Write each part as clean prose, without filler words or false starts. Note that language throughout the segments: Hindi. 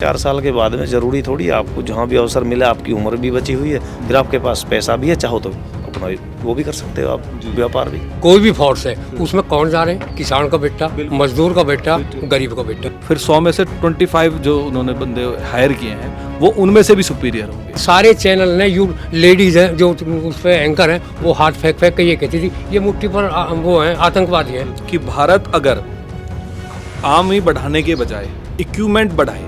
4 साल के बाद में ज़रूरी थोड़ी है आपको जहाँ भी अवसर मिला, आपकी उम्र भी बची हुई है, फिर आपके पास पैसा भी है, चाहो तो अपना वो भी कर सकते हो आप, व्यापार भी। कोई भी फोर्स है उसमें कौन जा रहे हैं? किसान का बेटा, मजदूर का बेटा, गरीब का बेटा। फिर 100 में से 25 जो उन्होंने बंदे हायर किए हैं वो उनमें से भी सुपीरियर होंगे। सारे चैनल ने यू लेडीज है जो उस पे एंकर है, वो हाथ फेंक फेंक के ये कहती थी ये मुट्ठी पर वो है आतंकवादी है। कि भारत अगर आर्मी बढ़ाने के बजाय इक्विपमेंट बढ़ाए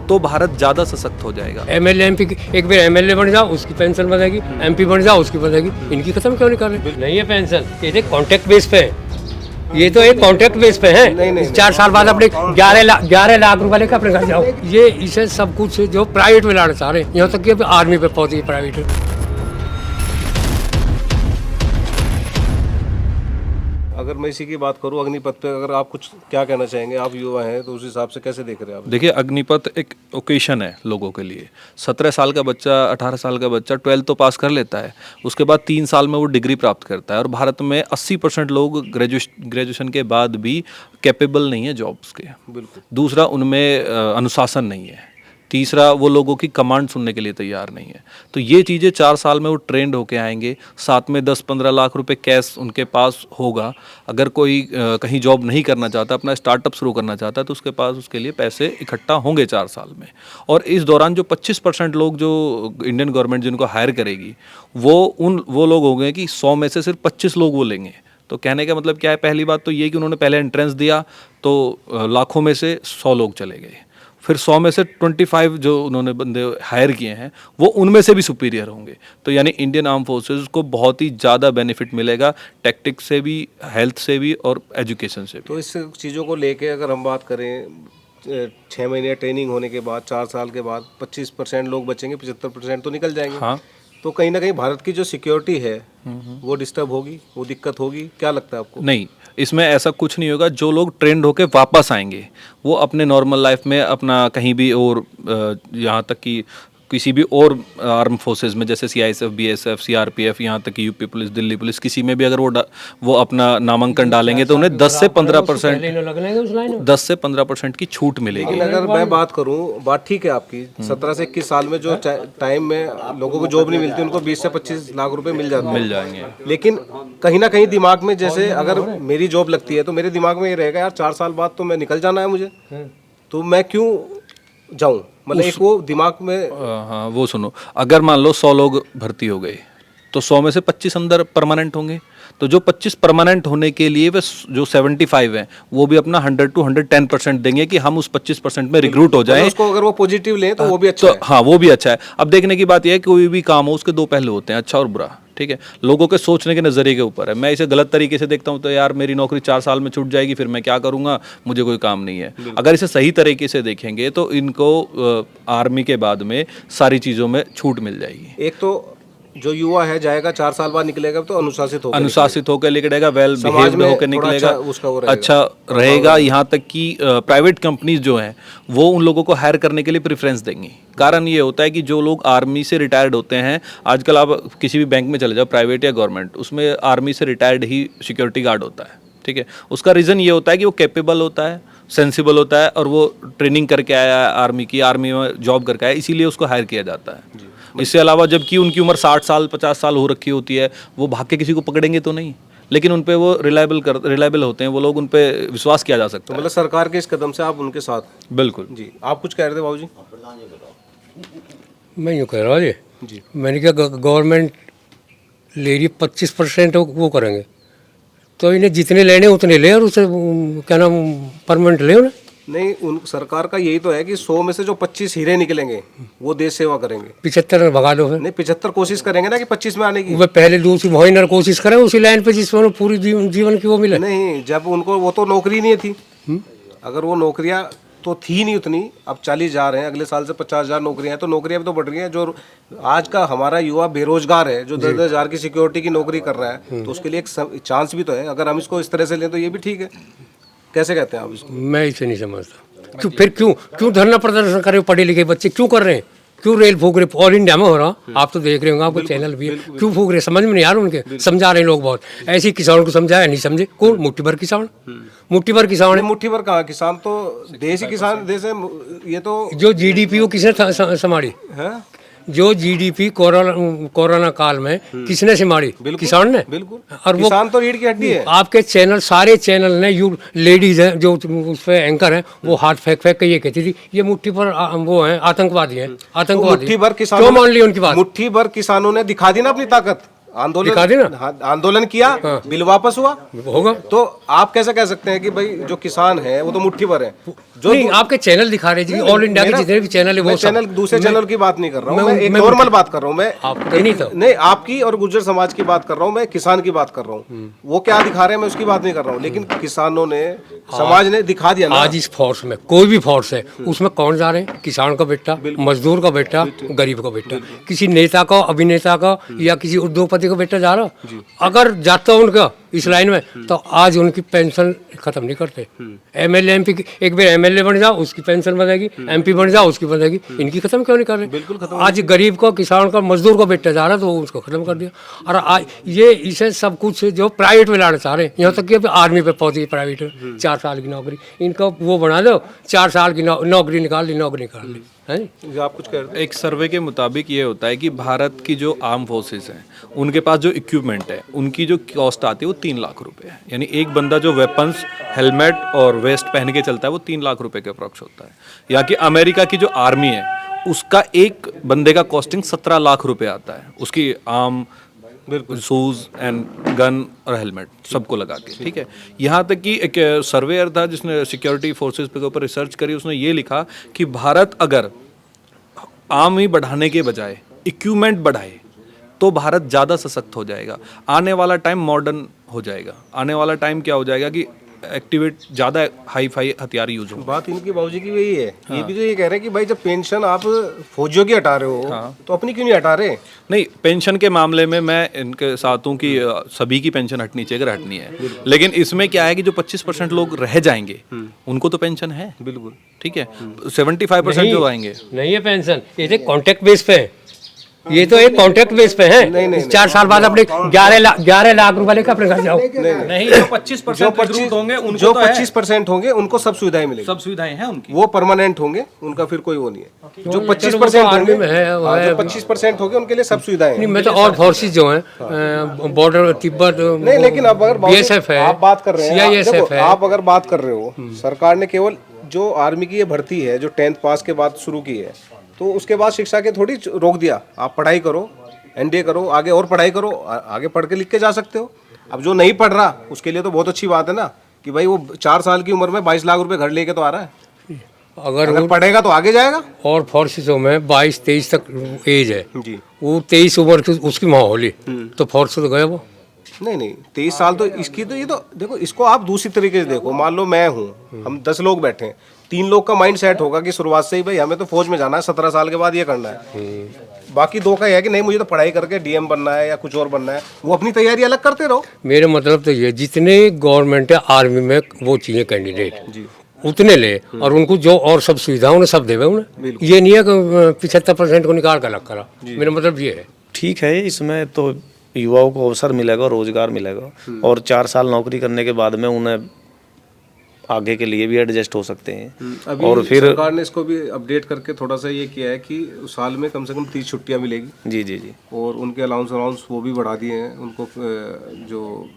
तो भारत ज्यादा सशक्त हो जाएगा। एमएलए एमपी एक बार एमएलए बन जाओ उसकी पेंशन बढ़ेगी, एमपी बन जाओ उसकी बढ़ेगी, इनकी खत्म क्यों नहीं कर रहे? नहीं है पेंशन, ये कॉन्ट्रैक्ट बेस पे है, ये तो एक कॉन्ट्रैक्ट बेस पे है। 4 साल बाद अपने 11 लाख रुपए लेकर अपने घर जाओ। ये इसे सब कुछ जो प्राइवेट में लाना चाह रहे हैं, यहाँ तक कि आर्मी पे पहुंची प्राइवेट। अगर मैं इसी की बात करूं अग्निपथ पे, अगर आप कुछ क्या कहना चाहेंगे? आप युवा हैं तो उस हिसाब से कैसे देख रहे हैं आप? देखिए, अग्निपथ एक ओकेशन है लोगों के लिए। 17 साल का बच्चा, 18 साल का बच्चा 12th तो पास कर लेता है, उसके बाद 3 साल में वो डिग्री प्राप्त करता है। और भारत में 80% लोग ग्रेजुएशन के बाद भी कैपेबल नहीं है जॉब्स के। बिल्कुल। दूसरा, उनमें अनुशासन नहीं है। तीसरा, वो लोगों की कमांड सुनने के लिए तैयार नहीं है। तो ये चीज़ें 4 साल में वो ट्रेंड होके आएंगे, साथ में 10-15 लाख रुपए कैश उनके पास होगा। अगर कोई कहीं जॉब नहीं करना चाहता, अपना स्टार्टअप शुरू करना चाहता है, तो उसके पास उसके लिए पैसे इकट्ठा होंगे 4 साल में। और इस दौरान जो 25% लोग जो इंडियन गवर्नमेंट जिनको हायर करेगी, वो लोग होंगे कि 100 में से सिर्फ 25 लोग वो लेंगे। तो कहने का मतलब क्या है? पहली बात तो ये कि उन्होंने पहले एंट्रेंस दिया तो लाखों में से 100 लोग चले गए। फिर 100 में से 25 जो उन्होंने बंदे हायर किए हैं वो उनमें से भी सुपीरियर होंगे। तो यानी इंडियन आर्म फोर्सेस को बहुत ही ज़्यादा बेनिफिट मिलेगा, टैक्टिक्स से भी, हेल्थ से भी और एजुकेशन से भी। तो इस चीज़ों को लेके अगर हम बात करें, 6 महीने ट्रेनिंग होने के बाद 4 साल के बाद 25% लोग बचेंगे, 75% तो निकल जाएंगे। हाँ, तो कहीं ना कहीं भारत की जो सिक्योरिटी है वो डिस्टर्ब होगी, वो दिक्कत होगी। क्या लगता है आपको? नहीं, इसमें ऐसा कुछ नहीं होगा। जो लोग ट्रेंड होके वापस आएंगे वो अपने नॉर्मल लाइफ में अपना कहीं भी और यहाँ तक कि किसी भी और आर्म फोर्सेस में, जैसे CISF, BSF, CRPF, यहाँ तक कि यूपी पुलिस, दिल्ली पुलिस, किसी में भी अगर वो अपना नामांकन डालेंगे तो उन्हें 10 से 15% की छूट मिलेगी। लेकिन अगर मैं बात करूं, बात ठीक है आपकी, 17 से 21 साल में जो टाइम में लोगों को जॉब नहीं मिलती, उनको 20 से 25 लाख रुपए मिल जाएंगे। लेकिन कहीं ना कहीं दिमाग में, जैसे अगर मेरी जॉब लगती है तो मेरे दिमाग में ये रहेगा, यार 4 साल बाद तो मैं निकल जाना है मुझे, तो मैं क्यों जाऊं? मतलब एक वो दिमाग में। हाँ, वो सुनो, अगर मान लो 100 लोग भर्ती हो गए तो 100 में से 25 अंदर परमानेंट होंगे। तो जो 25 परमानेंट होने के लिए वे जो 75 हैं वो भी अपना 100 to 110% देंगे कि हम उस 25% में रिक्रूट हो जाएं। उसको अगर वो पॉजिटिव लें तो वो भी अच्छा है। हाँ, वो भी अच्छा है। अब देखने की बात यह है कि कोई भी काम हो उसके 2 पहलू होते हैं, अच्छा और बुरा। ठीक है, लोगों के सोचने के नज़रिए के ऊपर है। मैं इसे गलत तरीके से देखता हूँ तो यार मेरी नौकरी 4 साल में छूट जाएगी, फिर मैं क्या करूँगा, मुझे कोई काम नहीं है। अगर इसे सही तरीके से देखेंगे तो इनको आर्मी के बाद में सारी चीज़ों में छूट मिल जाएगी। एक तो जो युवा है जाएगा, 4 साल बाद निकलेगा तो अनुशासित होकर निकलेगा, वेल बिहेव्ड होकर निकलेगा, अच्छा रहेगा। यहाँ तक कि प्राइवेट कंपनीज जो हैं वो उन लोगों को हायर करने के लिए प्रेफरेंस देंगी। कारण ये होता है कि जो लोग आर्मी से रिटायर्ड होते हैं, आजकल आप किसी भी बैंक में चले जाओ, प्राइवेट या गवर्नमेंट, उसमें आर्मी से रिटायर्ड ही सिक्योरिटी गार्ड होता है। ठीक है, उसका रीज़न ये होता है कि वो कैपेबल होता है, सेंसिबल होता है और वो ट्रेनिंग करके आया है आर्मी में जॉब करके आया, इसीलिए उसको हायर किया जाता है। इससे अलावा जबकि उनकी उम्र 60 साल 50 साल हो रखी होती है, वो भाग के किसी को पकड़ेंगे तो नहीं, लेकिन उन पे वो रिलायबल होते हैं, वो लोग उन पे विश्वास किया जा सकता है। मतलब सरकार के इस कदम से आप उनके साथ? बिल्कुल जी। आप कुछ कह रहे थे बाबू जी? मैं यूँ कह रहा हूँ जी, मैंने क्या गवर्नमेंट ले रही 25% वो करेंगे तो इन्हें जितने लेने उतने ले, और उसे क्या नाम परमानेंट ले उन्हें। नहीं, उन सरकार का यही तो है कि 100 में से जो 25 हीरे निकलेंगे वो देश सेवा करेंगे। 75 भगा दो फिर। नहीं, 75 कोशिश करेंगे ना कि 25 में आने की। वे पहले दूसरी वही कोशिश करें उसी लाइन पे जिसमें पूरी जीवन की वो मिले। नहीं, जब उनको वो तो नौकरी नहीं थी। अगर वो नौकरियां तो थी नहीं उतनी, अब 40 जा रहे हैं, अगले साल से 50,000 नौकरियां हैं, तो नौकरियां भी तो बढ़ रही हैं। जो आज का हमारा युवा बेरोजगार है, जो 10-10 हज़ार की सिक्योरिटी की नौकरी कर रहा है, तो उसके लिए एक चांस भी तो है। अगर हम इसको इस तरह से लें तो ये भी ठीक है। कैसे कहते हैं आप इसको? मैं इसे नहीं समझता। क्यों धरना प्रदर्शन करे पढ़े लिखे बच्चे क्यों कर रहे हैं? क्यों रेल फूक रहे, ऑल इंडिया में हो रहा, आप तो देख रहे होंगे, आपको चैनल भी है, क्यों फूक रहे, समझ में नहीं आ रहा उनके, समझा रहे हैं लोग बहुत, ऐसे ही किसानों को समझाया नहीं समझे, कौन मुट्ठी भर किसान, मुट्ठी भर किसान है, मुट्ठी भर कहाँ किसान, तो देश ही किसान देश है, ये तो जो जीडीपी वो किसने संभाली, है जो जीडीपी कोरोना काल में किसने संभाली, किसान ने, बिल्कुल, और वो किसान तो रीढ़ की हड्डी है। आपके चैनल, सारे चैनल ने, यू लेडीज हैं जो उस पे एंकर हैं, वो हाथ फेंक फेंक के ये कहती थी ये मुट्ठी पर वो हैं आतंकवादी हैं, आतंकवादी, मुट्ठी भर किसानों क्यों मान ली उनकी बात, मुट्ठी भर किसानों ने दिखा दी ना अपनी ताकत, दिखा दी ना? हाँ, आंदोलन किया, बिल वापस हुआ, होगा तो आप कैसे कह सकते हैं कि भाई जो किसान है वो तो मुट्ठी भर है, जो नहीं, आपके चैनल दिखा रहे जी, ऑल इंडिया के जितने भी चैनल है वो मैं चैनल, दूसरे चैनल की बात नहीं कर रहा हूँ, मैं एक नॉर्मल बात कर रहा हूँ, मैं आपके नहीं तो नहीं, आपकी और गुर्जर समाज की बात कर रहा हूँ, मैं किसान की बात कर रहा हूँ, वो क्या दिखा रहे हैं मैं उसकी बात नहीं कर रहा हूँ, लेकिन किसानों ने, समाज ने दिखा दिया ना। आज इस फोर्स में, कोई भी फोर्स है उसमें कौन जा रहे हैं, किसान का बेटा, मजदूर का बेटा, गरीब का बेटा, किसी नेता का, अभिनेता का या किसी उद्योगपति का बेटा जा रहा, अगर जाता उनका इस लाइन में तो आज उनकी पेंशन खत्म नहीं करते, एमएलए एमपी, एक बार एमएलए बन जाओ उसकी पेंशन बनेगी, एमपी बन जाओ उसकी बनेगी, इनकी खत्म क्यों नहीं कर रहे, बिल्कुल खत्म। आज गरीब को, किसान का, मजदूर का बेटा जा रहा तो उसको खत्म कर दिया, और आज ये इसे सब कुछ जो प्राइवेट में लाना चाह रहे हैं, यहाँ तक कि अभी आर्मी पे पहुंची प्राइवेट में, 4 साल की नौकरी, इनका वो बना दो, 4 साल की नौकरी निकाल ली, नौकरी निकाल ली है। आप कुछ कह रहे एक सर्वे के मुताबिक ये होता है कि भारत की जो आर्म फोर्सेस हैं उनके पास जो इक्विपमेंट है उनकी जो कॉस्ट आती है वो 3 लाख रुपए है, यानी एक बंदा जो वेपन्स, हेलमेट और वेस्ट पहन के चलता है वो 3 लाख रुपए के अप्रॉक्स होता है। यहाँ की अमेरिका की जो आर्मी है उसका एक बंदे का कॉस्टिंग 17 लाख रुपए आता है, उसकी आर्म, बिल्कुल, शूज एंड गन और हेलमेट सबको लगा के, ठीक है। यहाँ तक कि एक सर्वेयर था जिसने सिक्योरिटी फोर्सेस के ऊपर रिसर्च करी, उसने ये लिखा कि भारत अगर आर्मी बढ़ाने के बजाय इक्विपमेंट बढ़ाए तो भारत ज़्यादा सशक्त हो जाएगा, आने वाला टाइम मॉडर्न हो जाएगा, आने वाला टाइम क्या हो जाएगा कि एक्टिवेट ज़्यादा हाई फाई हथियार यूज हो। बात इनकी बाबूजी की वही है, ये भी तो ये कह रहे हैं कि भाई जब पेंशन आप फौजियों की हटा रहे हो तो अपनी क्यों नहीं हटा रहे। नहीं, पेंशन के मामले में मैं इनके साथ हूँ कि सभी की पेंशन हटनी चाहिए अगर हटनी है, लेकिन इसमें क्या है कि जो 25% लोग रह जाएंगे उनको तो पेंशन है, बिल्कुल ठीक है, 75% जो आएंगे नहीं है पेंशन, ये कॉन्ट्रैक्ट बेस पे है, ये तो एक कॉन्ट्रैक्ट बेस पे है, नहीं, 4 साल बाद अपने 11 लाख रुपए लेकर अपने घर जाओ, नहीं, जो 25% होंगे उनको जो 25% होंगे उनको सब सुविधाएं मिलेगी, सब सुविधाएं हैं उनकी, वो परमानेंट होंगे, उनका फिर कोई वो नहीं है। जो 25% आर्मी में है, जो 25% होंगे उनके लिए सब सुविधाएं हैं। मैं तो और फोर्सेस जो हैं, बॉर्डर, तिब्बत, नहीं, लेकिन अब अगर बीएसएफ है, आप बात कर रहे हैं, सीआईएसएफ है, आप अगर बात कर रहे हो, सरकार ने केवल जो आर्मी की ये भर्ती है जो 10th पास के बाद शुरू की है, तो उसके बाद शिक्षा के थोड़ी रोक दिया, आप पढ़ाई करो, एनडीए करो, आगे और पढ़ाई करो, आगे पढ़ के लिख के जा सकते हो। अब जो नहीं पढ़ रहा उसके लिए तो बहुत अच्छी बात है ना कि भाई वो 4 साल की उम्र में 22 लाख रुपए घर लेके तो आ रहा है, अगर पढ़ेगा तो आगे जाएगा। और फोर्सेसों में 22-23 तक एज है जी, वो 23 उम्र की उसकी माहौल ही, तो फोर्स तो गया वो। नहीं 23 साल तो इसकी, तो ये तो देखो, इसको आप दूसरी तरीके से देखो, मान लो मैं हूँ, हम 10 लोग बैठे हैं, 3 लोग का माइंड सेट होगा कि शुरुआत से ही भाई हमें तो फौज में जाना है, 17 साल के बाद ये करना है, बाकी 2 का यह है कि नहीं मुझे तो पढ़ाई करके डीएम बनना है या कुछ और बनना है, वो अपनी तैयारी अलग करते रहो। मेरा मतलब तो ये, जितने गवर्नमेंट है आर्मी में वो चाहिए कैंडिडेट उतने ले, और उनको जो और सब सुविधा उन्हें सब देवे उन्हें, ये नहीं है कि 75% को निकाल कर अलग करा, मेरा मतलब ये है। ठीक है, इसमें तो युवाओं को अवसर मिलेगा, रोजगार मिलेगा, और 4 साल नौकरी करने के बाद में उन्हें आगे के लिए भी एडजस्ट हो सकते हैं। अभी और फिर सरकार ने इसको भी अपडेट करके थोड़ा सा ये किया है कि साल में कम से कम 30 छुट्टियां मिलेगी। जी जी जी, और उनके अलाउंस वो भी बढ़ा दिए हैं, उनको जो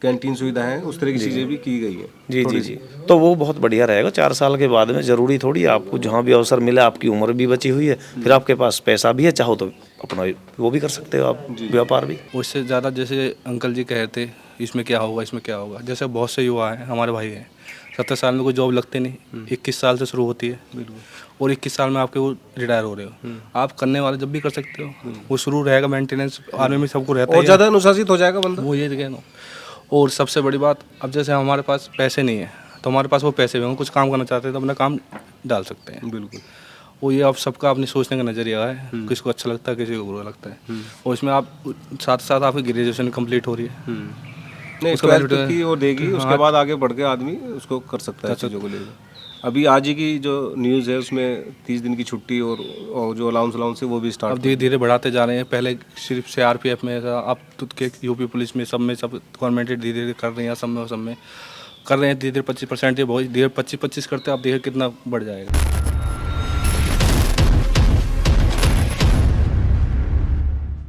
कैंटीन सुविधा है उस तरह की चीज़ें भी की गई है। जी जी जी, तो वो बहुत बढ़िया रहेगा। 4 साल के बाद में ज़रूरी थोड़ी आपको जहाँ भी अवसर मिला, आपकी उम्र भी बची हुई है, फिर आपके पास पैसा भी है, चाहो तो अपना वो भी कर सकते हो आप, व्यापार भी। उससे ज़्यादा जैसे अंकल जी कहे थे इसमें क्या होगा, इसमें क्या होगा, जैसे बहुत से युवा हैं, हमारे भाई हैं, 17 साल में कोई जॉब लगते नहीं, 21 साल से शुरू होती है, और 21 साल में आपके वो रिटायर हो रहे हो, आप करने वाले जब भी कर सकते हो, वो शुरू रहेगा मेंटेनेंस, आर्मी में सबको रहता है, और ज़्यादा अनुशासित हो जाएगा बंदा, वो ये कह रहा हूँ। और सबसे बड़ी बात, अब जैसे हमारे पास पैसे नहीं है तो हमारे पास वो पैसे भी होंगे, कुछ काम करना चाहते हैं तो अपना काम डाल सकते हैं। बिल्कुल, वो ये अब सबका अपनी सोचने का नज़रिया है, किसको अच्छा लगता है, किसी को बुरा लगता है। और इसमें आप साथ साथ आपकी ग्रेजुएशन कंप्लीट हो रही है, नहीं 12th की वो देगी, उसके बाद आगे बढ़ के आदमी उसको कर सकता है चीज़ों को लेकर। अभी आज ही की जो न्यूज़ है उसमें 30 दिन की छुट्टी और जो अलाउंस है वो भी स्टार्ट अब धीरे धीरे बढ़ाते जा रहे हैं। पहले सिर्फ सीआरपीएफ में था, अब तो के यूपी पुलिस में सब गवर्नमेंट धीरे धीरे कर रही है, सब में कर रहे हैं धीरे धीरे 25%। ये बहुत धीरे 25 करते हैं, अब देखिए कितना बढ़ जाएगा।